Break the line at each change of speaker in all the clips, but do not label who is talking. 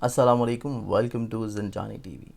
अस्सलाम वालेकुम, welcome to Zanjani TV.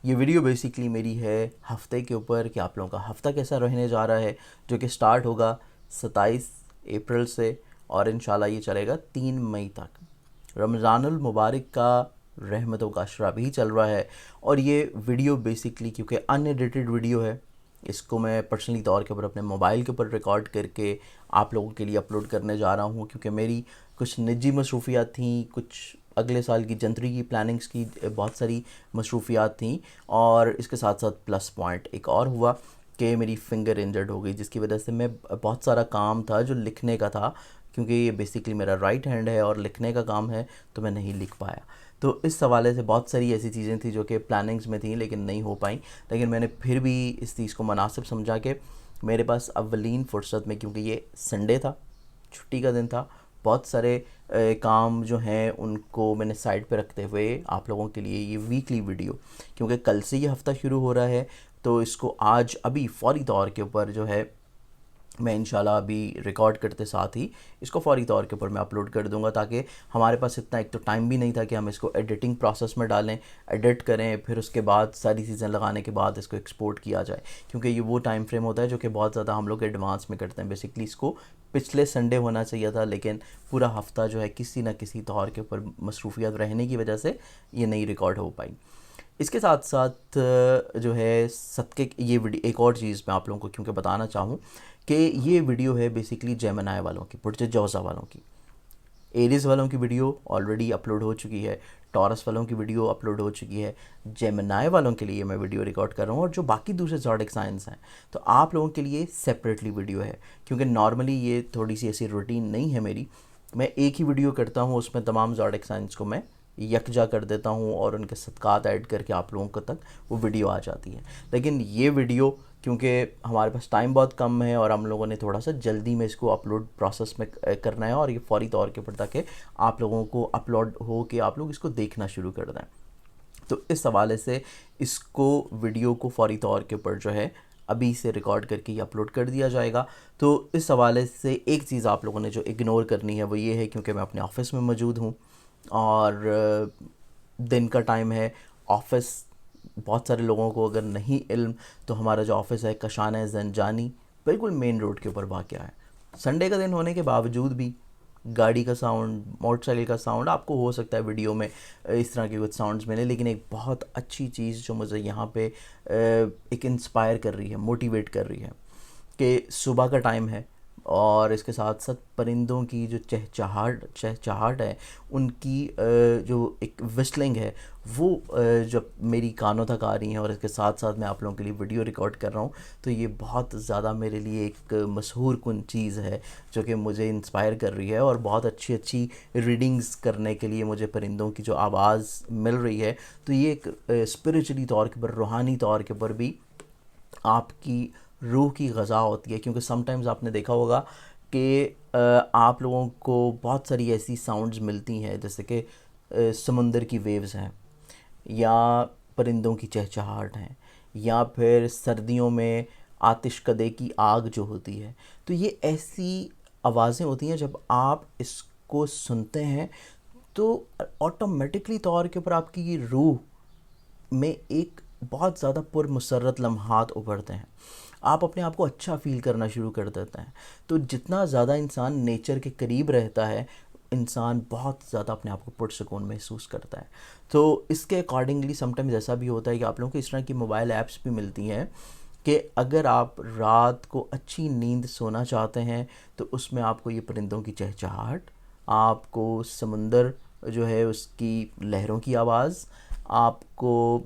ये वीडियो बेसिकली मेरी है हफ़्ते के ऊपर कि आप लोगों का हफ़्ता कैसा रहने जा रहा है, जो कि स्टार्ट होगा 27 अप्रैल से और इंशाल्लाह ये चलेगा 3 मई तक। रमज़ानुल मुबारक का रहमतों का अशरा भी चल रहा है और ये वीडियो बेसिकली क्योंकि अनएडिटेड वीडियो है, इसको मैं पर्सनली तौर के ऊपर अपने मोबाइल के ऊपर रिकॉर्ड करके आप लोगों के लिए अपलोड करने जा रहा हूँ, क्योंकि मेरी कुछ निजी मसरूफियात थी, कुछ अगले साल की जनवरी की प्लानिंग्स की बहुत सारी मसरूफियात थी। और इसके साथ साथ प्लस पॉइंट एक और हुआ कि मेरी फिंगर इंजर्ड हो गई, जिसकी वजह से मैं बहुत सारा काम था जो लिखने का था, क्योंकि ये बेसिकली मेरा राइट हैंड है और लिखने का काम है, तो मैं नहीं लिख पाया। तो इस हवाले से बहुत सारी ऐसी चीज़ें थी जो कि प्लानिंग्स में थी लेकिन नहीं हो पाई। लेकिन मैंने फिर भी इस चीज़ को मुनासिब समझा कि मेरे पास अव्वलीन फ़ुर्सत में, क्योंकि ये संडे था, छुट्टी का दिन था, बहुत सारे काम जो हैं उनको मैंने साइड पे रखते हुए आप लोगों के लिए ये वीकली वीडियो, क्योंकि कल से ये हफ़्ता शुरू हो रहा है, तो इसको आज अभी फ़ौरी तौर के ऊपर जो है मैं इंशाल्लाह अभी रिकॉर्ड करते साथ ही इसको फ़ौरी तौर के ऊपर मैं अपलोड कर दूंगा, ताकि हमारे पास इतना एक तो टाइम भी नहीं था कि हम इसको एडिटिंग प्रोसेस में डालें, एडिट करें, फिर उसके बाद सारी चीज़ें लगाने के बाद इसको एक्सपोर्ट किया जाए, क्योंकि ये वो टाइम फ्रेम होता है जो कि बहुत ज़्यादा हम लोग एडवांस में करते हैं। बेसिकली इसको पिछले संडे होना चाहिए था, लेकिन पूरा हफ़्ता जो है किसी न किसी तौर के ऊपर मसरूफियात रहने की वजह से ये नहीं रिकॉर्ड हो पाई। इसके साथ साथ जो है सदक़े ये वीडियो एक और चीज़ मैं आप लोगों को क्योंकि बताना चाहूँ कि ये वीडियो है बेसिकली जेमिनी वालों की, बुर्ज जौज़ा वालों की। एरीज़ वालों की वीडियो ऑलरेडी अपलोड हो चुकी है, टॉरस वालों की वीडियो अपलोड हो चुकी है, जेमिनी वालों के लिए मैं वीडियो रिकॉर्ड कर रहा हूँ, और जो बाकी दूसरे ज़ोडिक साइंस हैं तो आप लोगों के लिए सेपरेटली वीडियो है, क्योंकि नॉर्मली ये थोड़ी सी ऐसी रूटीन नहीं है मेरी। मैं एक ही वीडियो करता हूँ, उसमें तमाम ज़ोडिक साइंस को मैं यकजा कर देता हूँ और उनके सदक़ात ऐड करके आप लोगों को तक वो वीडियो आ जाती है। लेकिन ये वीडियो क्योंकि हमारे पास टाइम बहुत कम है और हम लोगों ने थोड़ा सा जल्दी में इसको अपलोड प्रोसेस में करना है, और ये फ़ौरी तौर के ऊपर ताकि आप लोगों को अपलोड हो कि आप लोग इसको देखना शुरू कर दें, तो इस हवाले से इसको वीडियो को फ़ौरी तौर के ऊपर जो है अभी से रिकॉर्ड करके ही अपलोड कर दिया जाएगा। तो इस हवाले से एक चीज़ आप लोगों ने जो इग्नोर करनी है वो ये है, क्योंकि मैं अपने ऑफ़िस में मौजूद हूँ और दिन का टाइम है। ऑफ़िस बहुत सारे लोगों को अगर नहीं इल्म, तो हमारा जो ऑफ़िस है कशान ज़ंजानी बिल्कुल मेन रोड के ऊपर वाक़या है। संडे का दिन होने के बावजूद भी गाड़ी का साउंड, मोटरसाइकिल का साउंड आपको हो सकता है वीडियो में इस तरह के कुछ साउंड्स मिले, लेकिन एक बहुत अच्छी चीज़ जो मुझे यहाँ पे एक इंस्पायर कर रही है, मोटिवेट कर रही है कि सुबह का टाइम है और इसके साथ साथ परिंदों की जो चहचहाट है, उनकी जो एक विस्लिंग है वो जब मेरी कानों तक आ रही हैं, और इसके साथ साथ मैं आप लोगों के लिए वीडियो रिकॉर्ड कर रहा हूँ, तो ये बहुत ज़्यादा मेरे लिए एक मशहूर कुन चीज़ है जो कि मुझे इंस्पायर कर रही है। और बहुत अच्छी अच्छी रीडिंग्स करने के लिए मुझे परिंदों की जो आवाज़ मिल रही है, तो ये एक स्पिरिचुअली तौर के ऊपर, रूहानी तौर के ऊपर भी आपकी रूह की ग़ज़ा होती है। क्योंकि समटाइम्स आपने देखा होगा कि आप लोगों को बहुत सारी ऐसी साउंड्स मिलती हैं, जैसे कि समुंदर की वेव्स हैं, या परिंदों की चहचहाट हैं, या फिर सर्दियों में आतिशकदे की आग जो होती है। तो ये ऐसी आवाज़ें होती हैं, जब आप इसको सुनते हैं तो ऑटोमेटिकली तौर के ऊपर आपकी रूह में एक बहुत ज़्यादा पुरमसरत लम्हात उभरते हैं, आप अपने आप को अच्छा फ़ील करना शुरू कर देते हैं। तो जितना ज़्यादा इंसान नेचर के करीब रहता है, इंसान बहुत ज़्यादा अपने आप को पुरसकून महसूस करता है। तो इसके अकॉर्डिंगली समटाइम्स ऐसा भी होता है कि आप लोगों को इस तरह की मोबाइल ऐप्स भी मिलती हैं कि अगर आप रात को अच्छी नींद सोना चाहते हैं, तो उसमें आपको ये परिंदों की चहचहाट, आपको समुंदर जो है उसकी लहरों की आवाज़, आपको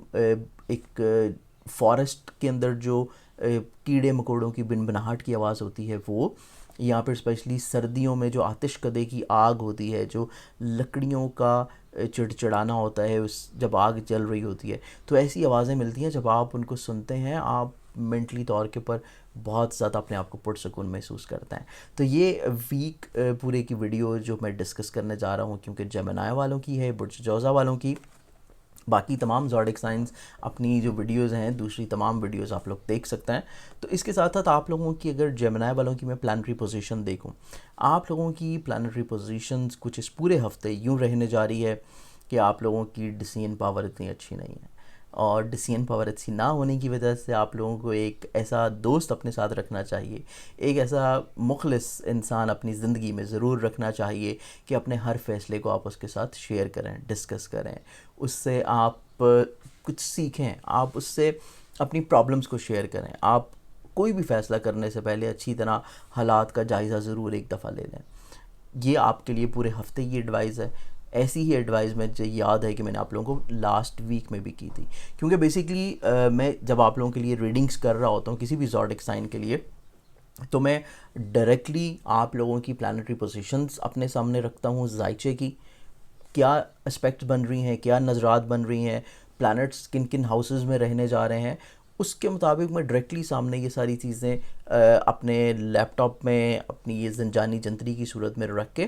एक फॉरेस्ट के अंदर जो कीड़े मकोड़ों की बिनबनाहट की आवाज़ होती है वो, यहाँ पर स्पेशली सर्दियों में जो आतिशकदे की आग होती है, जो लकड़ियों का चिड़चिड़ाना होता है उस जब आग जल रही होती है, तो ऐसी आवाज़ें मिलती हैं। जब आप उनको सुनते हैं, आप मेंटली तौर के ऊपर बहुत ज़्यादा अपने आप को पुरसकून महसूस करते हैं। तो ये वीक पूरे की वीडियो जो मैं डिस्कस करने जा रहा हूँ, क्योंकि जेमिनी वालों की है, बुर्ज जौज़ा वालों की, बाकी तमाम ज़ोडिक साइंस अपनी जो वीडियोज़ हैं, दूसरी तमाम वीडियोज़ आप लोग देख सकते हैं। तो इसके साथ साथ आप लोगों की अगर जेमिनी वालों की मैं प्लानिटरी पोजीशन देखूं, आप लोगों की प्लानिटरी पोजीशंस कुछ इस पूरे हफ्ते यूँ रहने जा रही है कि आप लोगों की डिसीजन पावर इतनी अच्छी नहीं है, और डिसीजन पावर अच्छी ना होने की वजह से आप लोगों को एक ऐसा दोस्त अपने साथ रखना चाहिए, एक ऐसा मुखलिस इंसान अपनी ज़िंदगी में ज़रूर रखना चाहिए कि अपने हर फैसले को आप उसके साथ शेयर करें, डिस्कस करें, उससे आप कुछ सीखें, आप उससे अपनी प्रॉब्लम्स को शेयर करें। आप कोई भी फ़ैसला करने से पहले अच्छी तरह हालात का जायज़ा ज़रूर एक दफ़ा ले लें। ये आपके लिए पूरे हफ्ते की एडवाइस है। ऐसी ही एडवाइस मुझे याद है कि मैंने आप लोगों को लास्ट वीक में भी की थी, क्योंकि बेसिकली मैं जब आप लोगों के लिए रीडिंग्स कर रहा होता हूँ किसी भी ज़ोडिक साइन के लिए, तो मैं डायरेक्टली आप लोगों की प्लानिटरी पोजीशंस अपने सामने रखता हूँ, जायचे की क्या एस्पेक्ट बन रही हैं, क्या नज़रात बन रही हैं, प्लैनेट्स किन किन हाउसेस में रहने जा रहे हैं, उसके मुताबिक मैं डायरेक्टली सामने ये सारी चीज़ें अपने लैपटॉप में अपनी ये ज़ंजानी जंतरी की सूरत में रख के,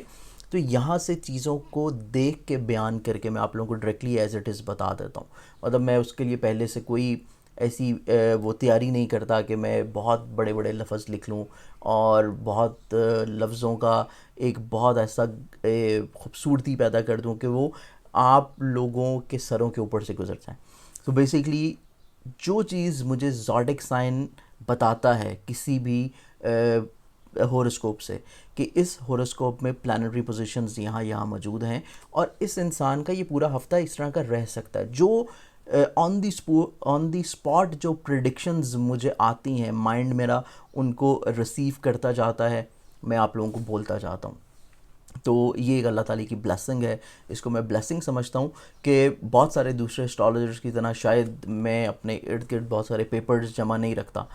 तो यहाँ से चीज़ों को देख के बयान करके मैं आप लोगों को डायरेक्टली एज इट इज़ बता देता हूँ। मतलब मैं उसके लिए पहले से कोई ऐसी वो तैयारी नहीं करता कि मैं बहुत बड़े बड़े लफ्ज़ लिख लूँ और बहुत लफ्ज़ों का एक बहुत ऐसा खूबसूरती पैदा कर दूँ कि वो आप लोगों के सरों के ऊपर से गुजर जाए। तो बेसिकली जो चीज़ मुझे ज़ोडिक साइन बताता है किसी भी होरोस्कोप से कि इस होरोस्कोप में प्लानिटरी पोजीशंस यहाँ यहाँ मौजूद हैं और इस इंसान का ये पूरा हफ्ता इस तरह का रह सकता है, जो ऑन दी स्पॉट जो प्रिडिक्शंस मुझे आती हैं, माइंड मेरा उनको रिसीव करता जाता है, मैं आप लोगों को बोलता जाता हूँ। तो ये एक अल्लाह ताला की ब्लेसिंग है, इसको मैं ब्लेसिंग समझता हूँ कि बहुत सारे दूसरे एस्ट्रोलॉजर्स की तरह शायद मैं अपने इर्द गिर्द बहुत सारे पेपर्स जमा नहीं रखता।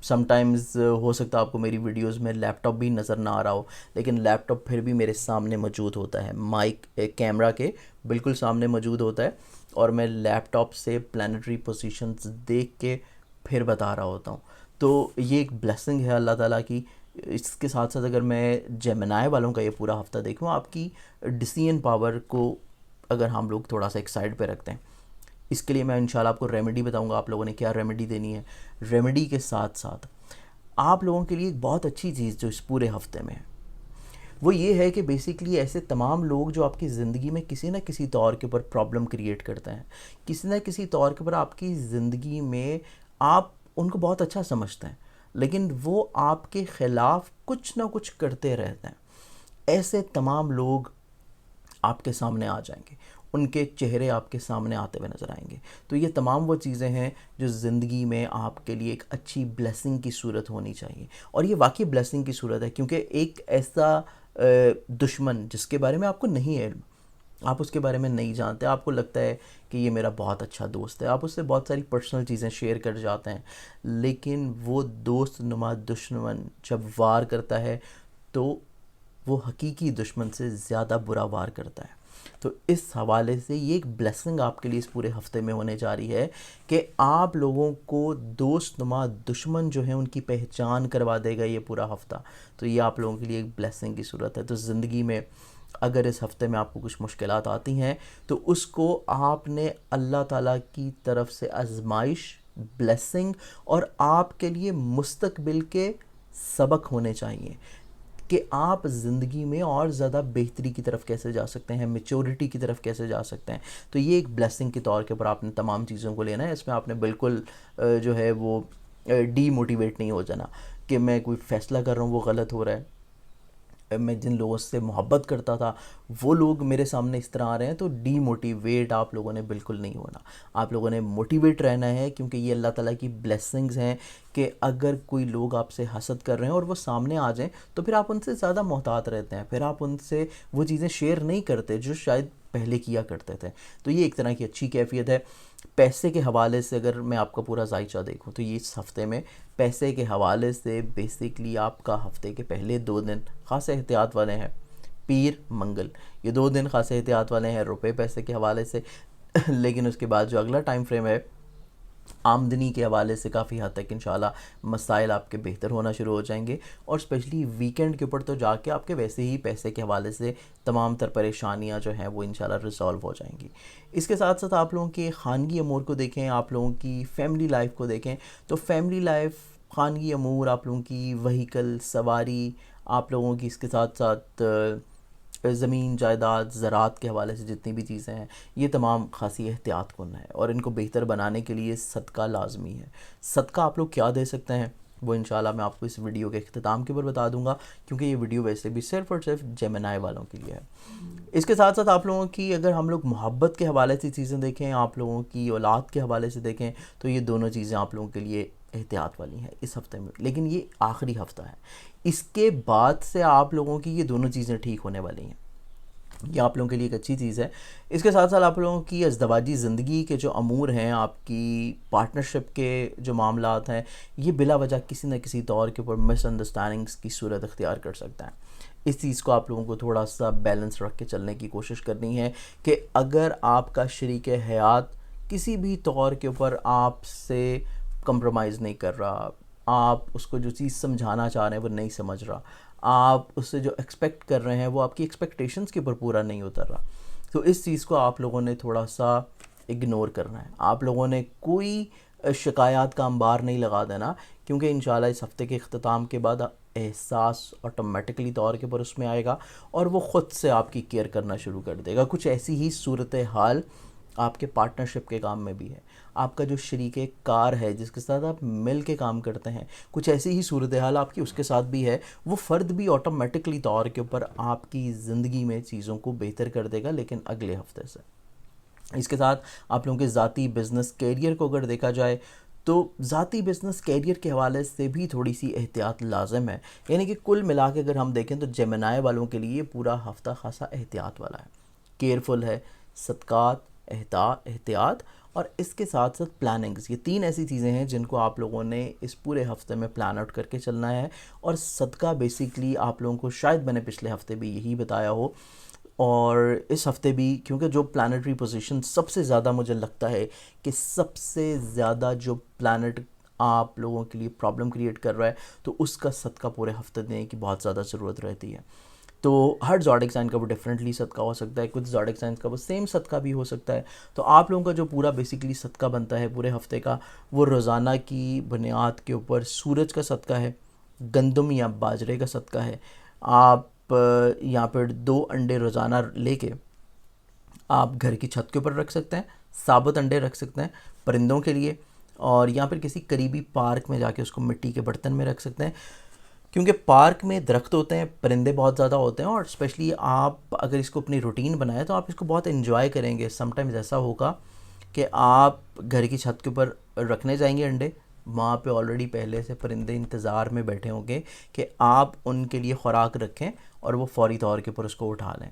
समटाइम्स हो सकता है आपको मेरी वीडियोस में लैपटॉप भी नज़र ना आ रहा हो, लेकिन लैपटॉप फिर भी मेरे सामने मौजूद होता है, माइक कैमरा के बिल्कुल सामने मौजूद होता है, और मैं लैपटॉप से प्लानिटरी पोजीशंस देख के फिर बता रहा होता हूँ। तो ये एक ब्लेसिंग है अल्लाह ताला की। इसके साथ साथ अगर मैं जेमिनाई वालों का ये पूरा हफ्ता देखूँ, आपकी डिसीजन पावर को अगर हम लोग थोड़ा सा एक साइड पे रखते हैं, इसके लिए मैं इंशाल्लाह आपको रेमेडी बताऊंगा, आप लोगों ने क्या रेमेडी देनी है। रेमेडी के साथ साथ आप लोगों के लिए एक बहुत अच्छी चीज़ जो इस पूरे हफ्ते में है वो ये है कि बेसिकली ऐसे तमाम लोग जो आपकी ज़िंदगी में किसी न किसी तौर के ऊपर प्रॉब्लम क्रिएट करते हैं, किसी न किसी तौर के ऊपर आपकी ज़िंदगी में आप उनको बहुत अच्छा समझते हैं, लेकिन वो आपके ख़िलाफ़ कुछ ना कुछ करते रहते हैं, ऐसे तमाम लोग आपके सामने आ जाएंगे, उनके चेहरे आपके सामने आते हुए नज़र आएंगे। तो ये तमाम वो चीज़ें हैं जो ज़िंदगी में आपके लिए एक अच्छी ब्लेसिंग की सूरत होनी चाहिए, और ये वाकई ब्लेसिंग की सूरत है, क्योंकि एक ऐसा दुश्मन जिसके बारे में आपको नहीं है इल्म, आप उसके बारे में नहीं जानते, आपको लगता है कि ये मेरा बहुत अच्छा दोस्त है, आप उससे बहुत सारी पर्सनल चीज़ें शेयर कर जाते हैं, लेकिन वो दोस्त नुमा दुश्मन जब वार करता है तो वो हकीकी दुश्मन से ज़्यादा बुरा वार करता है। तो इस हवाले से ये एक ब्लेसिंग आपके लिए इस पूरे हफ्ते में होने जा रही है कि आप लोगों को दोस्त नुमा दुश्मन जो है उनकी पहचान करवा देगा ये पूरा हफ्ता। तो ये आप लोगों के लिए एक ब्लेसिंग की सूरत है। तो ज़िंदगी में अगर इस हफ्ते में आपको कुछ मुश्किलात आती हैं तो उसको आपने अल्लाह ताला की तरफ से आजमाइश, ब्लेसिंग और आपके लिए मुस्तकबिल के सबक होने चाहिए कि आप ज़िंदगी में और ज़्यादा बेहतरी की तरफ कैसे जा सकते हैं, मेच्योरिटी की तरफ कैसे जा सकते हैं। तो ये एक ब्लेसिंग के तौर के ऊपर आपने तमाम चीज़ों को लेना है। इसमें आपने बिल्कुल जो है वो डीमोटिवेट नहीं हो जाना कि मैं कोई फ़ैसला कर रहा हूँ वो गलत हो रहा है, मैं जिन लोगों से मोहब्बत करता था वो लोग मेरे सामने इस तरह आ रहे हैं, तो डीमोटिवेट आप लोगों ने बिल्कुल नहीं होना। आप लोगों ने मोटिवेट रहना है, क्योंकि ये अल्लाह ताला की ब्लेसिंग्स हैं कि अगर कोई लोग आपसे हसद कर रहे हैं और वो सामने आ जाएं तो फिर आप उनसे ज़्यादा मोहतात रहते हैं, फिर आप उनसे वो चीज़ें शेयर नहीं करते जो शायद पहले किया करते थे। तो ये एक तरह की अच्छी कैफियत है। पैसे के हवाले से अगर मैं आपका पूरा जायचा देखूँ तो ये इस हफ़्ते में पैसे के हवाले से बेसिकली आपका हफ्ते के पहले 2 दिन ख़ास एहतियात वाले हैं। पीर मंगल ये 2 दिन ख़ास एहतियात वाले हैं रुपए पैसे के हवाले से लेकिन उसके बाद जो अगला टाइम फ्रेम है आमदनी के हवाले से काफ़ी हद तक इंशाल्लाह मसाइल आपके बेहतर होना शुरू हो जाएंगे, और स्पेशली वीकेंड के ऊपर तो जाके आपके वैसे ही पैसे के हवाले से तमाम तर परेशानियां जो हैं वो इंशाल्लाह रिजॉल्व हो जाएंगी। इसके साथ साथ आप लोगों के ख़ानगी अमूर को देखें, आप लोगों की फ़ैमिली लाइफ को देखें, तो फैमिली लाइफ, ख़ानगी अमूर, आप लोगों की वहीकल सवारी, आप लोगों की इसके साथ साथ ज़मीन जायदाद ज़रात के हवाले से जितनी भी चीज़ें हैं, ये तमाम खासी एहतियात कुन है और इनको बेहतर बनाने के लिए सदका लाजमी है। सदका आप लोग क्या दे सकते हैं वो इंशाल्लाह मैं आपको इस वीडियो के अख्ताम के ऊपर बता दूंगा, क्योंकि ये वीडियो वैसे भी सिर्फ़ और सिर्फ जेमिनाई वालों के लिए है। इसके साथ साथ आप लोगों की अगर हम लोग मोहब्बत के हवाले से चीज़ें देखें, आप लोगों की औलाद के हवाले से देखें, तो ये दोनों चीज़ें आप लोगों के लिए एहतियात वाली हैं इस हफ़्ते में। लेकिन ये आखिरी हफ़्ता है, इसके बाद से आप लोगों की ये दोनों चीज़ें ठीक होने वाली हैं। ये आप लोगों के लिए एक अच्छी चीज़ है। इसके साथ साथ आप लोगों की अज़दवाजी ज़िंदगी के जो अमूर हैं, आपकी पार्टनरशिप के जो मामलात हैं, ये बिला वजह किसी न किसी तौर के ऊपर मिसअंडरस्टैंडिंग्स की सूरत अख्तियार कर सकता है। इस चीज़ को आप लोगों को थोड़ा सा बैलेंस रख के चलने की कोशिश करनी है कि अगर आपका शरीक हयात किसी भी तौर के ऊपर आपसे कंप्रोमाइज़ नहीं कर रहा, आप उसको जो चीज़ समझाना चाह रहे हैं वो नहीं समझ रहा, आप उससे जो एक्सपेक्ट कर रहे हैं वो आपकी एक्सपेक्टेशंस के ऊपर पूरा नहीं उतर रहा, तो इस चीज़ को आप लोगों ने थोड़ा सा इग्नोर करना है। आप लोगों ने कोई शिकायत का अंबार नहीं लगा देना, क्योंकि इंशाल्लाह इस हफ़्ते के अख्ताम के बाद एहसास ऑटोमेटिकली तौर के ऊपर उसमें आएगा और वो ख़ुद से आपकी केयर करना शुरू कर देगा। कुछ ऐसी ही सूरत हाल आपके पार्टनरशिप के काम में भी है। आपका जो शरीके कार है जिसके साथ आप मिल के काम करते हैं, कुछ ऐसी ही सूरत हाल आपकी उसके साथ भी है। वो फ़र्द भी ऑटोमेटिकली तौर के ऊपर आपकी ज़िंदगी में चीज़ों को बेहतर कर देगा, लेकिन अगले हफ्ते से। इसके साथ आप लोगों के ज़ाती बिज़नेस कैरियर को अगर देखा जाए तो ज़ाती बिज़नेस कैरियर के हवाले से भी थोड़ी सी एहतियात लाज़िम है। यानी कि कुल मिला के अगर हम देखें तो जेमिनाई वालों के लिए पूरा हफ्ता खासा एहतियात वाला है, केयरफुल है, सदक़ात, एहतियात और इसके साथ साथ प्लानिंग्स। ये तीन ऐसी चीज़ें हैं जिनको आप लोगों ने इस पूरे हफ्ते में प्लान आउट करके चलना है। और सदका बेसिकली आप लोगों को शायद मैंने पिछले हफ्ते भी यही बताया हो, और इस हफ्ते भी, क्योंकि जो प्लानिटरी पोजीशन सबसे ज़्यादा मुझे लगता है कि सबसे ज़्यादा जो प्लानट आप लोगों के लिए प्रॉब्लम क्रिएट कर रहा है, तो उसका सदका पूरे हफ्ते देने की बहुत ज़्यादा ज़रूरत रहती है। तो हर ज़ोडिक साइन का वो डिफरेंटली सदका हो सकता है, कुछ ज़ोडिक साइन का वो सेम सदका भी हो सकता है। तो आप लोगों का जो पूरा बेसिकली सदका बनता है पूरे हफ्ते का, वो रोज़ाना की बुनियाद के ऊपर सूरज का सदका है, गंदम या बाजरे का सदका है। आप यहाँ पर 2 अंडे रोज़ाना लेके आप घर की छत के ऊपर रख सकते हैं, साबुत अंडे रख सकते हैं परिंदों के लिए, और यहाँ पर किसी करीबी पार्क में जाके उसको मिट्टी के बर्तन में रख सकते हैं, क्योंकि पार्क में दरख्त होते हैं, परिंदे बहुत ज़्यादा होते हैं, और स्पेशली आप अगर इसको अपनी रूटीन बनाएं तो आप इसको बहुत एंजॉय करेंगे। समटाइम्स ऐसा होगा कि आप घर की छत के ऊपर रखने जाएंगे अंडे, वहाँ पे ऑलरेडी पहले से परिंदे इंतज़ार में बैठे होंगे कि आप उनके लिए खुराक रखें और वो फौरी तौर के ऊपर उसको उठा लें।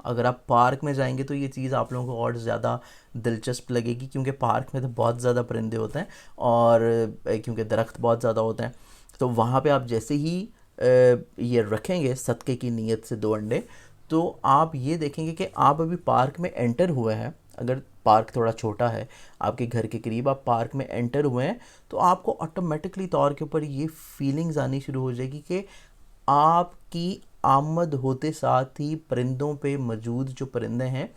अगर आप पार्क में जाएंगे तो ये चीज़ आप लोगों को और ज़्यादा दिलचस्प लगेगी, क्योंकि पार्क में तो बहुत ज़्यादा परिंदे होते हैं और क्योंकि दरख्त बहुत ज़्यादा होते हैं। तो वहाँ पे आप जैसे ही ये रखेंगे सदक़े की नीयत से 2 अंडे, तो आप ये देखेंगे कि आप अभी पार्क में एंटर हुए हैं। अगर पार्क थोड़ा छोटा है आपके घर के करीब, आप पार्क में एंटर हुए हैं, तो आपको ऑटोमेटिकली तौर के ऊपर ये फीलिंग्स आनी शुरू हो जाएगी कि आपकी आमद होते साथ ही परिंदों पे मौजूद जो परिंदे हैं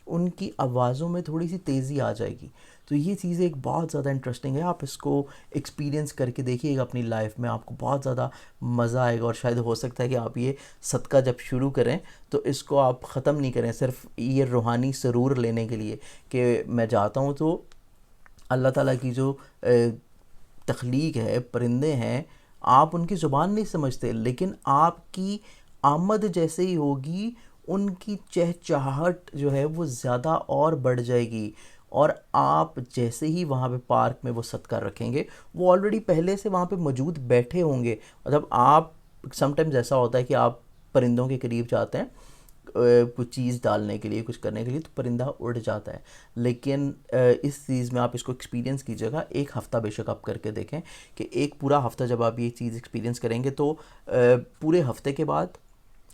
उनकी आवाज़ों में थोड़ी सी तेज़ी आ जाएगी। तो ये चीज़ एक बहुत ज़्यादा इंटरेस्टिंग है, आप इसको एक्सपीरियंस करके देखिएगा अपनी लाइफ में, आपको बहुत ज़्यादा मज़ा आएगा। और शायद हो सकता है कि आप ये सदका जब शुरू करें तो इसको आप ख़त्म नहीं करें सिर्फ ये रूहानी सरूर लेने के लिए कि मैं जाता हूँ तो अल्लाह ताला की जो तख्लीक है, परिंदे हैं, आप उनकी ज़ुबान नहीं समझते, लेकिन आपकी आमद जैसे ही होगी उनकी चहचहाहट जो है वो ज़्यादा और बढ़ जाएगी, और आप जैसे ही वहाँ पे पार्क में वो सदका रखेंगे वो ऑलरेडी पहले से वहाँ पे मौजूद बैठे होंगे। मतलब आप समटाइम्स ऐसा होता है कि आप परिंदों के करीब जाते हैं कुछ चीज़ डालने के लिए, कुछ करने के लिए, तो परिंदा उड़ जाता है। लेकिन इस चीज़ में आप इसको एक्सपीरियंस कीजिएगा, 1 हफ़्ता बेशक आप करके देखें कि एक पूरा हफ़्ता जब आप ये चीज़ एक्सपीरियंस करेंगे तो पूरे हफ़्ते के बाद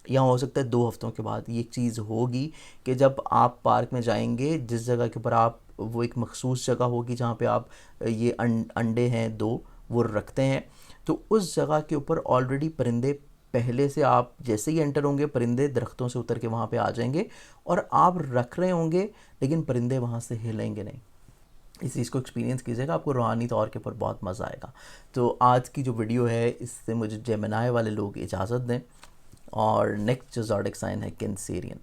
या हो सकता है 2 हफ़्तों के बाद ये एक चीज़ होगी कि जब आप पार्क में जाएंगे, जिस जगह के ऊपर आप, वो एक मखसूस जगह होगी जहाँ पे आप ये अंडे हैं 2 वो रखते हैं, तो उस जगह के ऊपर ऑलरेडी परिंदे पहले से, आप जैसे ही एंटर होंगे परिंदे दरख्तों से उतर के वहाँ पे आ जाएंगे और आप रख रहे होंगे, लेकिन परिंदे वहाँ से हिलेंगे नहीं। इस चीज़ को एक्सपीरियंस कीजिएगा, आपको रूहानी तौर के ऊपर बहुत मज़ा आएगा। तो आज की जो वीडियो है इससे मुझे जेमिनाई वाले लोग इजाज़त दें। और नेक्स्ट जो ज़ोडिक साइन है कैंसेरियन।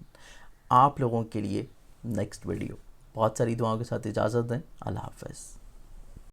आप लोगों के लिए नेक्स्ट वीडियो। बहुत सारी दुआओं के साथ इजाज़त दें। अल्लाह हाफ़िज़।